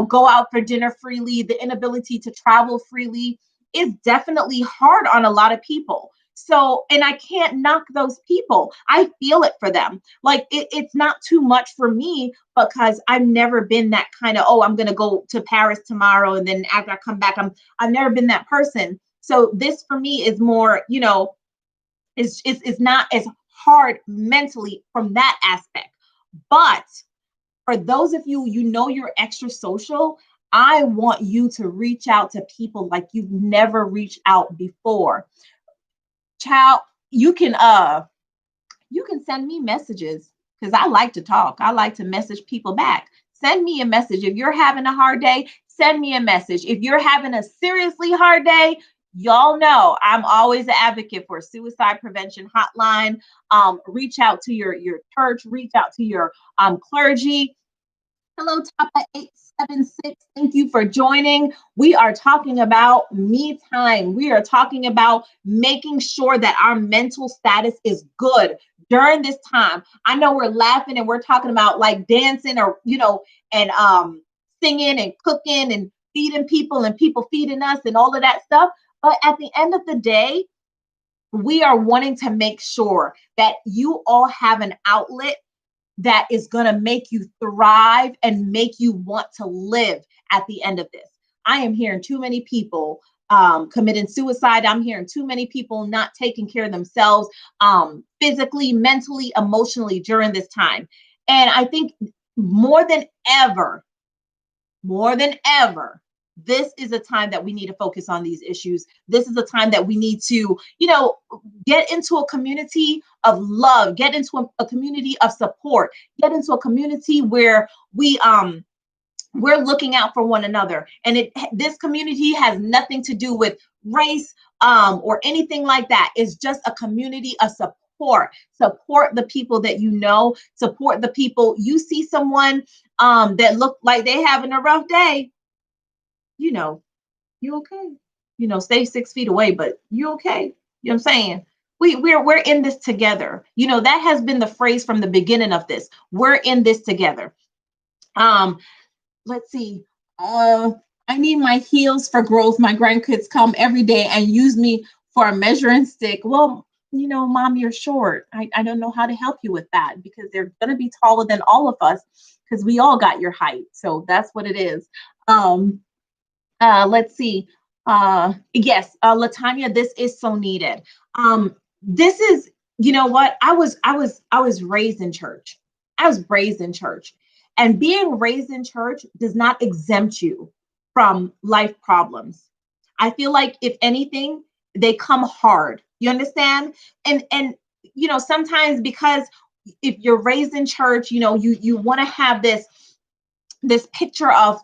go out for dinner freely, the inability to travel freely, is definitely hard on a lot of people. So, and I can't knock those people. I feel it for them. Like it's not too much for me, because I've never been that kind of, oh, I'm going to go to Paris tomorrow, and then after I come back, I've never been that person. So this for me is more, is not as hard mentally from that aspect. But for those of you, you're extra social, I want you to reach out to people like you've never reached out before. Child, you can send me messages, because I like to talk. I like to message people back. Send me a message. If you're having a hard day, send me a message. If you're having a seriously hard day, y'all know I'm always an advocate for a suicide prevention hotline. Reach out to your church, reach out to your clergy. Hello, Tapa 876. Thank you for joining. We are talking about me time. We are talking about making sure that our mental status is good during this time. I know we're laughing and we're talking about like dancing, or and singing and cooking and feeding people and people feeding us and all of that stuff. But at the end of the day, we are wanting to make sure that you all have an outlet that is going to make you thrive and make you want to live at the end of this. I am hearing too many people committing suicide. I'm hearing too many people not taking care of themselves, physically, mentally, emotionally during this time. And I think more than ever, this is a time that we need to focus on these issues. This is a time that we need to, get into a community of love, get into a community of support, get into a community where we're looking out for one another. And this community has nothing to do with race or anything like that. It's just a community of support. Support the people that support the people. You see someone that look like they having a rough day, you okay. Stay 6 feet away, but you okay. You know what I'm saying? We're in this together. That has been the phrase from the beginning of this. We're in this together. Let's see. I need my heels for growth. My grandkids come every day and use me for a measuring stick. Well, Mom, you're short. I don't know how to help you with that, because they're going to be taller than all of us, because we all got your height. So that's what it is. Let's see. Yes, Latanya, this is so needed. This is, what I was raised in church. I was raised in church, and being raised in church does not exempt you from life problems. I feel like if anything, they come hard. You understand? And sometimes, because if you're raised in church, you want to have this picture of,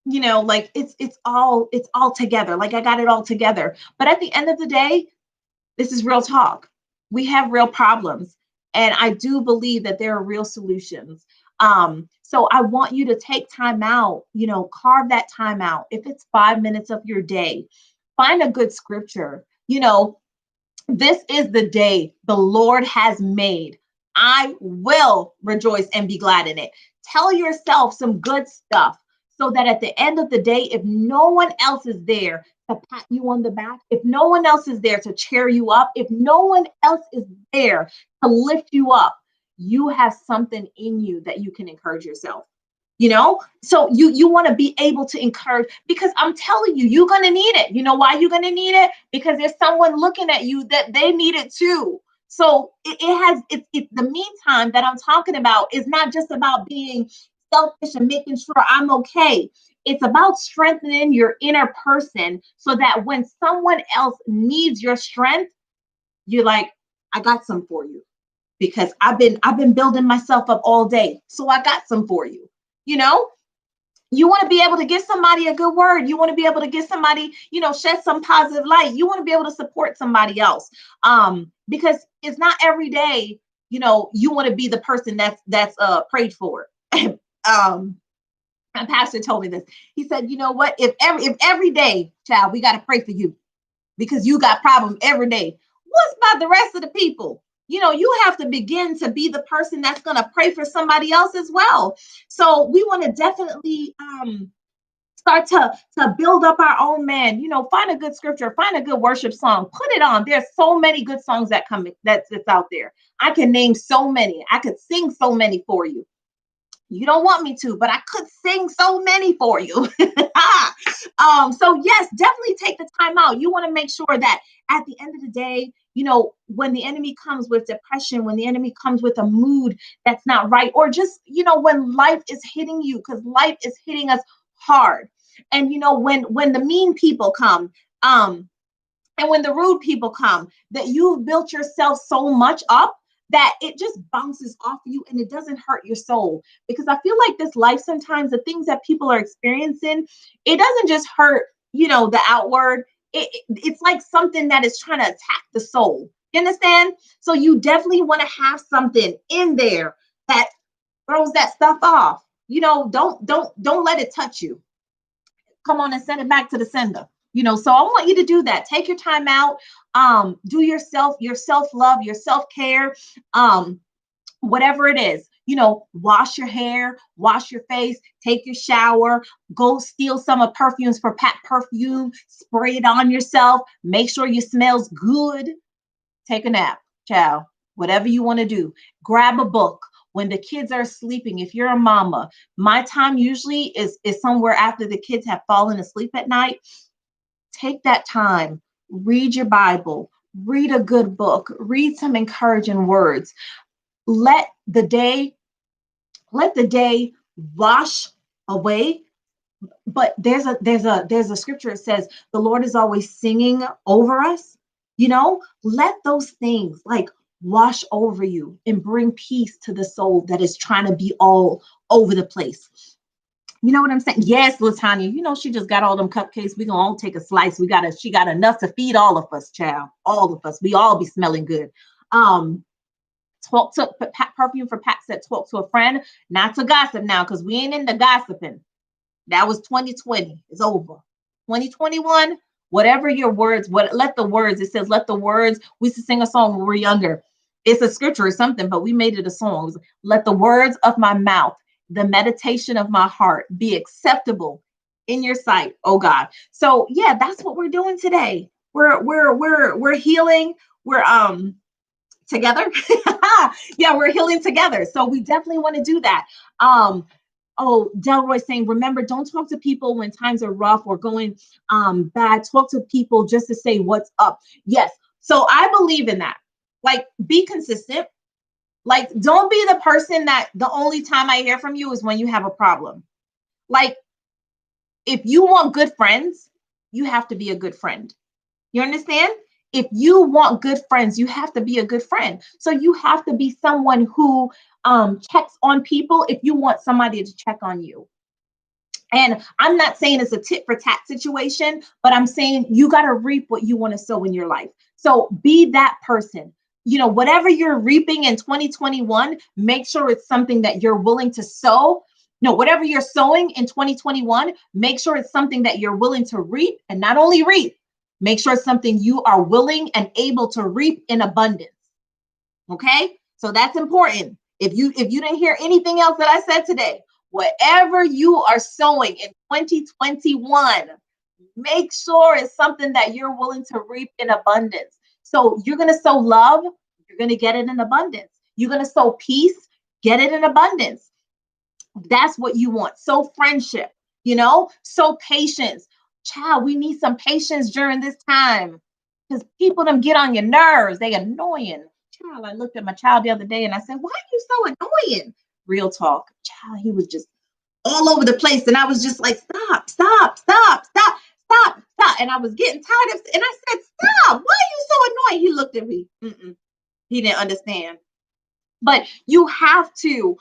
like it's all together, like I got it all together. But at the end of the day, this is real talk. We have real problems, and I do believe that there are real solutions. So I want you to take time out, carve that time out. If it's 5 minutes of your day, find a good scripture. This is the day the Lord has made. I will rejoice and be glad in it. Tell yourself some good stuff so that at the end of the day, if no one else is there to pat you on the back, if no one else is there to cheer you up, if no one else is there to lift you up, you have something in you that you can encourage yourself. So you want to be able to encourage, because I'm telling you, you're going to need it. You know why you're going to need it? Because there's someone looking at you that they need it too. So the meantime that I'm talking about is not just about being selfish and making sure I'm okay. It's about strengthening your inner person so that when someone else needs your strength, you're like, I got some for you, because I've been building myself up all day. So I got some for you. You want to be able to give somebody a good word. You want to be able to give somebody, shed some positive light. You want to be able to support somebody else. Because it's not every day, you want to be the person that's prayed for. My pastor told me this. He said, you know what? If every day, child, we got to pray for you because you got problems every day. What's about the rest of the people? You have to begin to be the person that's going to pray for somebody else as well. So we want to definitely start to build up our own man. Find a good scripture, find a good worship song, put it on. There's so many good songs that's that's out there. I can name so many. I could sing so many for you. You don't want me to, but I could sing so many for you. So yes, definitely take the time out. You want to make sure that at the end of the day, when the enemy comes with depression, when the enemy comes with a mood that's not right, or just, when life is hitting you, because life is hitting us hard. And, when the mean people come, and when the rude people come, that you've built yourself so much up that it just bounces off you and it doesn't hurt your soul. Because I feel like this life, sometimes the things that people are experiencing, it doesn't just hurt, the outward. It's like something that is trying to attack the soul. You understand? So you definitely want to have something in there that throws that stuff off. Don't let it touch you. Come on and send it back to the sender. So I want you to do that. Take your time out. Do your self-love, your self-care, whatever it is. Wash your hair, wash your face, take your shower, go steal some of perfumes for Pat Perfume, spray it on yourself, make sure you smells good. Take a nap, child, whatever you want to do. Grab a book. When the kids are sleeping, if you're a mama, my time usually is somewhere after the kids have fallen asleep at night. Take that time, read your Bible, read a good book, read some encouraging words. Let the day wash away. But there's a scripture that says the Lord is always singing over us. Let those things like wash over you and bring peace to the soul that is trying to be all over the place. You know what I'm saying? Yes, LaTanya, she just got all them cupcakes. We gonna all take a slice. She got enough to feed all of us, child. All of us. We all be smelling good. Talk to Perfume for Pat said, talk to a friend, not to gossip now, because we ain't into gossiping. That was 2020. It's over. 2021, whatever your words, it says, let the words, we used to sing a song when we were younger. It's a scripture or something, but we made it a song. It was, let the words of my mouth, the meditation of my heart be acceptable in your sight, oh God. So yeah, that's what we're doing today. We're healing. We're together. Yeah, we're healing together. So we definitely want to do that. Oh, Delroy saying, remember, don't talk to people when times are rough or going bad. Talk to people just to say what's up. Yes. So I believe in that. Like, be consistent. Like, don't be the person that the only time I hear from you is when you have a problem. Like, if you want good friends, you have to be a good friend. You understand? If you want good friends, you have to be a good friend. So you have to be someone who checks on people if you want somebody to check on you. And I'm not saying it's a tit for tat situation, but I'm saying you got to reap what you want to sow in your life. So be that person. Whatever you're reaping in 2021, make sure it's something that you're willing to sow. No, whatever you're sowing in 2021, make sure it's something that you're willing to reap, and not only reap, Make sure it's something you are willing and able to reap in abundance. Okay? So that's important. If you didn't hear anything else that I said today, whatever you are sowing in 2021, make sure it's something that you're willing to reap in abundance. So you're going to sow love, you're going to get it in abundance. You're going to sow peace, get it in abundance. That's what you want. Sow friendship, sow patience. Child, we need some patience during this time because people them get on your nerves. They annoying. Child, I looked at my child the other day and I said, why are you so annoying? Real talk. Child, he was just all over the place. And I was just like, stop, stop, stop, stop, stop, stop. And I was getting tired of it. And I said, stop. Why are you so annoying? He looked at me. He didn't understand. But you have to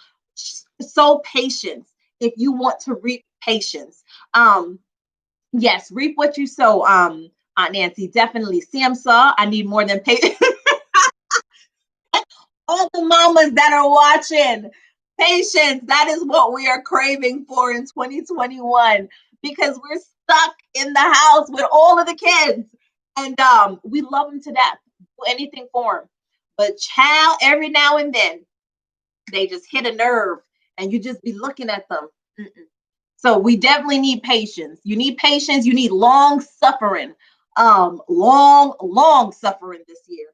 sow patience if you want to reap patience. Yes, reap what you sow, Aunt Nancy. Definitely. Samsa, I need more than patience. All the mamas that are watching, patience, that is what we are craving for in 2021 because we're stuck in the house with all of the kids and we love them to death. Do anything for them. But child, every now and then, they just hit a nerve and you just be looking at them. So we definitely need patience. You need patience. You need long suffering, long suffering this year.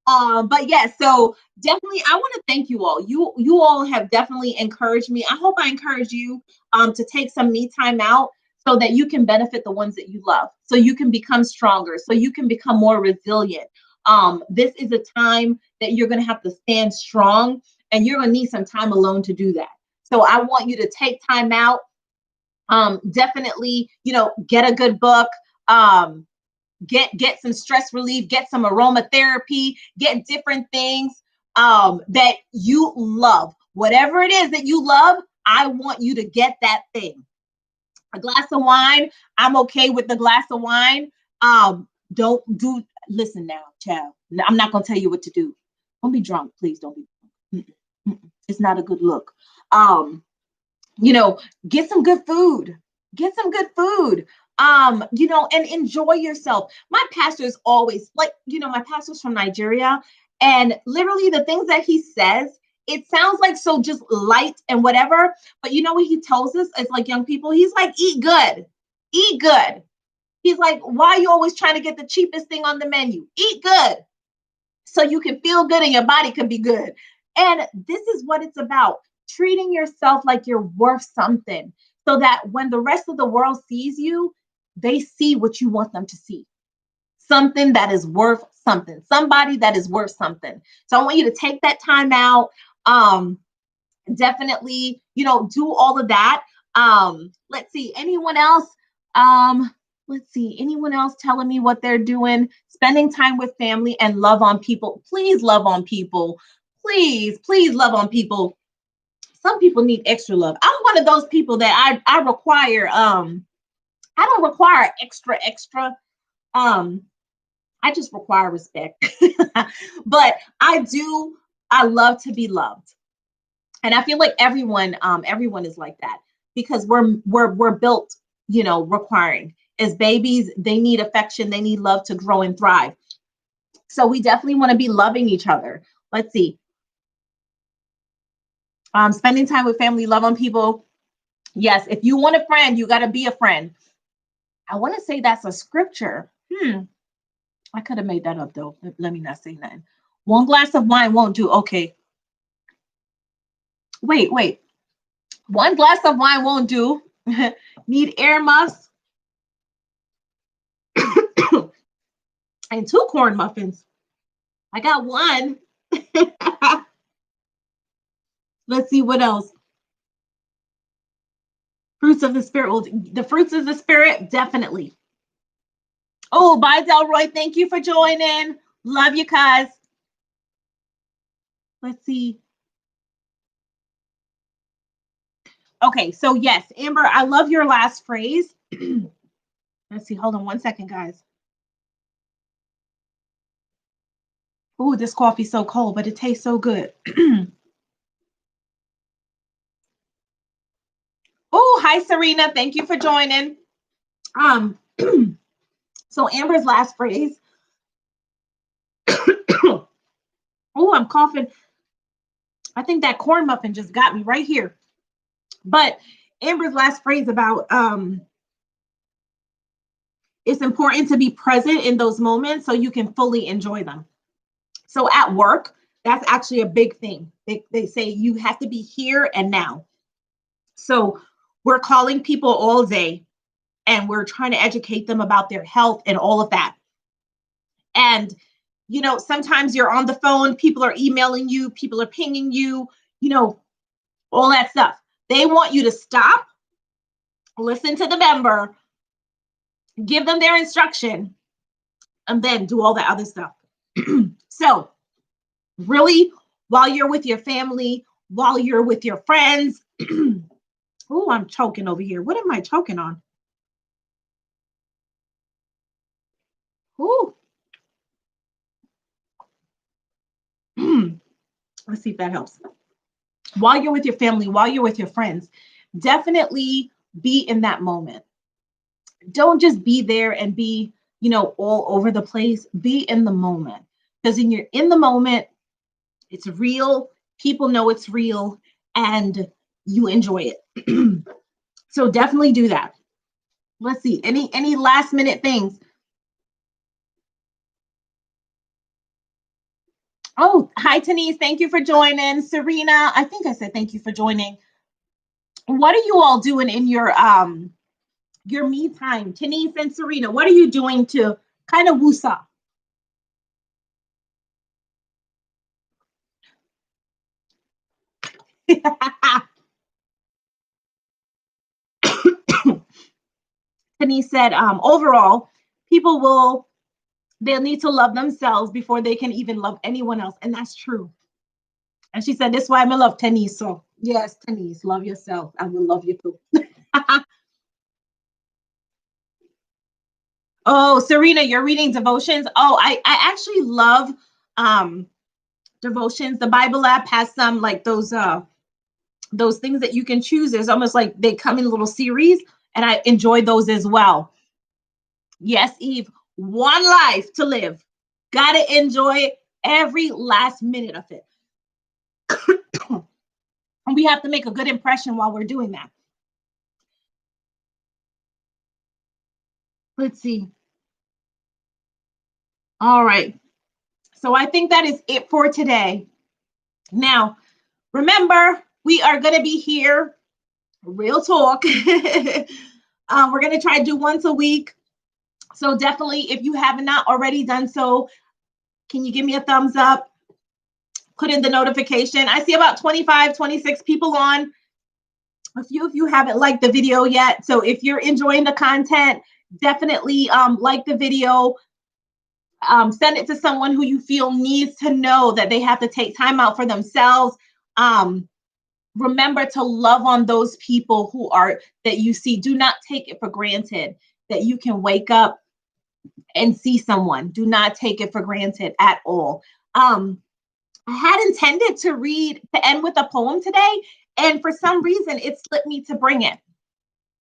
But yeah, so definitely, I want to thank you all. You all have definitely encouraged me. I hope I encourage you to take some me time out so that you can benefit the ones that you love, so you can become stronger, so you can become more resilient. This is a time that you're going to have to stand strong, and you're going to need some time alone to do that. So I want you to take time out. Definitely, get a good book. Get some stress relief, get some aromatherapy, get different things that you love. Whatever it is that you love, I want you to get that thing. A glass of wine, I'm okay with the glass of wine. Listen now, child. I'm not going to tell you what to do. Don't be drunk, please. Don't be drunk. It's not a good look. Get some good food. Get some good food. And enjoy yourself. My pastor is always my pastor's from Nigeria, and literally the things that he says, it sounds like so just light and whatever. But you know what he tells us as like young people? He's like, eat good, eat good. He's like, why are you always trying to get the cheapest thing on the menu? Eat good so you can feel good and your body can be good. And this is what it's about. Treating yourself like you're worth something so that when the rest of the world sees you, they see what you want them to see. Something that is worth something, somebody that is worth something. So I want you to take that time out. Definitely, do all of that. Let's see, anyone else? Anyone else telling me what they're doing? Spending time with family and love on people. Please love on people. Please love on people. Some people need extra love. I'm one of those people that I require. I don't require extra. I just require respect. But I love to be loved. And I feel like everyone is like that because we're built, requiring. As babies, they need affection, they need love to grow and thrive. So we definitely want to be loving each other. Let's see. Spending time with family, love on people. Yes, if you want a friend, you got to be a friend. I want to say that's a scripture. I could have made that up though. Let me not say nothing. One glass of wine won't do. Okay. Wait. One glass of wine won't do. Need air muffs and 2 corn muffins. I got one. Let's see what else. Fruits of the Spirit. Well, the fruits of the Spirit, definitely. Oh, bye, Delroy. Thank you for joining. Love you guys. Let's see. Okay, so yes, Amber, I love your last phrase. Let's see. Hold on one second, guys. Oh, this coffee's so cold, but it tastes so good. Oh, hi, Serena. Thank you for joining. So Amber's last phrase. Oh, I'm coughing. I think that corn muffin just got me right here. But Amber's last phrase about it's important to be present in those moments so you can fully enjoy them. So at work, that's actually a big thing. They say you have to be here and now. So we're calling people all day and we're trying to educate them about their health and all of that. And, you know, sometimes you're on the phone, people are emailing you, people are pinging you, you know, all that stuff. They want you to stop, listen to the member, give them their instruction, and then do all that other stuff. So really, while you're with your family, while you're with your friends, oh, I'm choking over here. What am I choking on? Ooh. Let's see if that helps. While you're with your family, while you're with your friends, definitely be in that moment. Don't just be there and be, you know, all over the place. Be in the moment. Because when you're in the moment, it's real. People know it's real and you enjoy it. So definitely do that. Let's see. Any last minute things? Oh, hi, Denise. Thank you for joining. Serena, I think I said thank you for joining. What are you all doing in your me time? Denise and Serena, what are you doing to kind of woosah? Denise said, overall, they'll need to love themselves before they can even love anyone else. And that's true. And she said, this is why I love Tenise. So yes, Tenise, love yourself. I will love you too. Oh, Serena, you're reading devotions. Oh, I actually love devotions. The Bible app has some like those things that you can choose. It's almost like they come in little series, and I enjoy those as well. Yes, Eve, one life to live. Gotta enjoy every last minute of it. And we have to make a good impression while we're doing that. Let's see. All right. So I think that is it for today. Now, remember, we are going to be here, real talk. We're going to try to do once a week. So definitely, if you have not already done so, can you give me a thumbs up? Put in the notification. I see about 25, 26 people on. A few of you haven't liked the video yet. So if you're enjoying the content, definitely like the video. Send it to someone who you feel needs to know that they have to take time out for themselves. Remember to love on those people who are that you see. Do not take it for granted that you can wake up and see someone. Do not take it for granted at all. I had intended to end with a poem today, and for some reason it slipped me to bring it.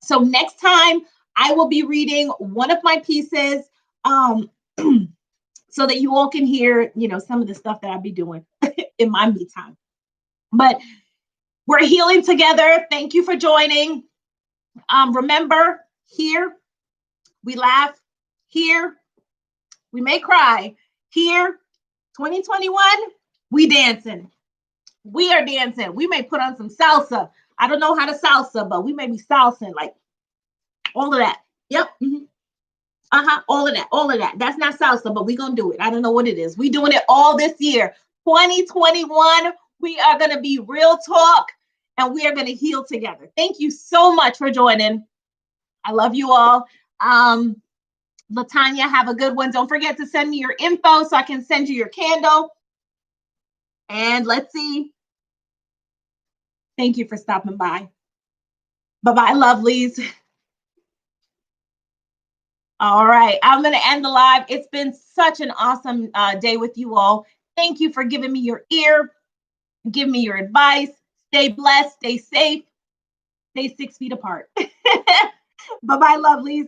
So next time I will be reading one of my pieces. So that you all can hear, you know, some of the stuff that I'll be doing in my me time. But we're healing together. Thank you for joining. Remember, here we laugh, here we may cry, here 2021 we dancing. We are dancing. We may put on some salsa. I don't know how to salsa, but we may be salsing, like all of that. Yep. Mm-hmm. All of that. That's not salsa, but we're going to do it. I don't know what it is. We're doing it all this year. 2021, we are going to be real talk and we are going to heal together. Thank you so much for joining. I love you all. Latanya, have a good one. Don't forget to send me your info so I can send you your candle. And let's see. Thank you for stopping by. Bye-bye, lovelies. All right, I'm going to end the live. It's been such an awesome day with you all. Thank you for giving me your ear. Give me your advice. Stay blessed, stay safe, stay 6 feet apart. Bye-bye, lovelies.